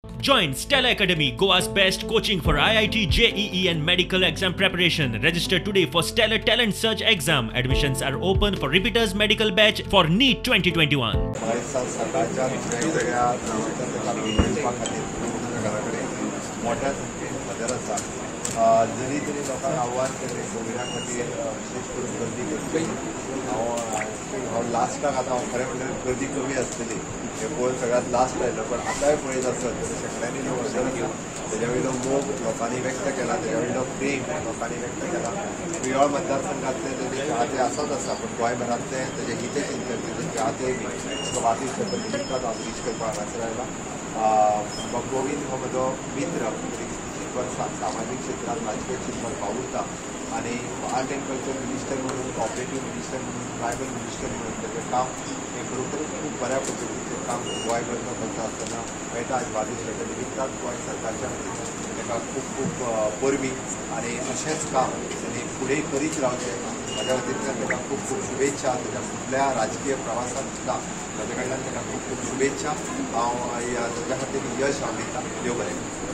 Join Stella Academy, Goa's best coaching for IIT, JEE and medical exam preparation. Register today for Stellar Talent Search exam. Admissions are open for repeaters medical batch for NEET 2021. जरी तरी लोकांक आव्हान केलें कोविडा खातीर विशेष करून गर्दी करतली हांव लास्टाक आतां हांव खरें म्हणल्यार गर्दी कमी आसतली हे पळोवन सगळ्यांत लास्ट आयलो पण आतांय पळयत आसत शेकड्यांनी लोक वचना तेज्या वयलो मोग लोकांनी व्यक्त केला तेज्या वयलो प्रेम लोकांनी व्यक्त केला पियोळ मतदारसंघातले तेजे चाहते आसाच आसा पण गोंयभरांतले तेजे हिते चिंतक तेजे चाहते बी वासीस निमित्तान हांव रीच करपाक हांगासर आयला गोविंद हो म्हजो मित्र वर्षां सामाजिक क्षेत्रात राजकीय क्षेत्रात वावुरता आणि आर्ट अँड कल्चर मिनिस्टर म्हणून कॉपरेटिव्ह मिनिस्टर म्हणून ट्रायबल मिनिस्टर म्हणून त्याचे काम हे खरोखर खूप बऱ्या पद्धतीचे काम गोंयभर करता आसतना मेळटा आज वादीस हेच्या निमित्तान गोंय सरकारच्या ताका खूप खूप परबीं आणि अशेंच काम ताणें फुडें करीत रावचें म्हज्या वतींतल्यान ताका खूप खूप शुभेच्छा ताच्या फुडल्या राजकीय प्रवासांत सुद्दां म्हजे कडल्यान ताका खूप खूप शुभेच्छा हांव ताच्या खातीर यश हांव दितां देव बरें.